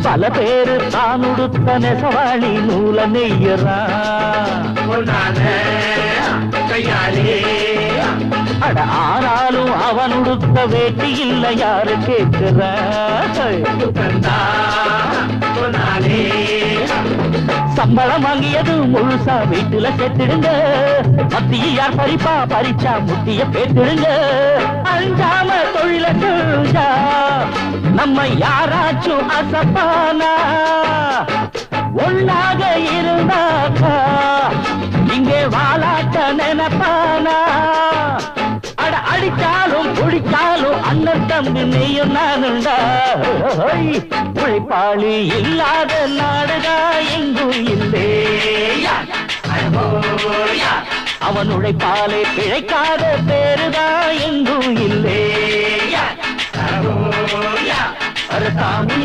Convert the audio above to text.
பல பேரு தான் உடுத்த நெசவாளி நூல நெய்யறான் அட ஆனாலும் அவன் உடுத்த வேட்டி இல்ல யாரு கேட்கிறான் சம்பளம் வாங்கியது முழுசா வீட்டுல சேர்த்துடுங்க மத்திய யார் பறிப்பா பறிச்சா முத்திய பேத்துடுங்க அஞ்சாம தொழில செஞ்சா நம்ம யாராச்சும் அசப்பானா ஒன்னாக இருந்தாக்கா இங்கே வாலாட்ட நினைப்பானா அட அடிச்சாலும் குடிச்சாலும் அண்ணன் தம்பி நீயும் நானுண்டா உழைப்பாளி இல்லாத நாடுதா எங்கும் இல்லையா அவன் உழைப்பாலே பிழைக்காத பேருதா எங்கும் இல்லையா அரசாமி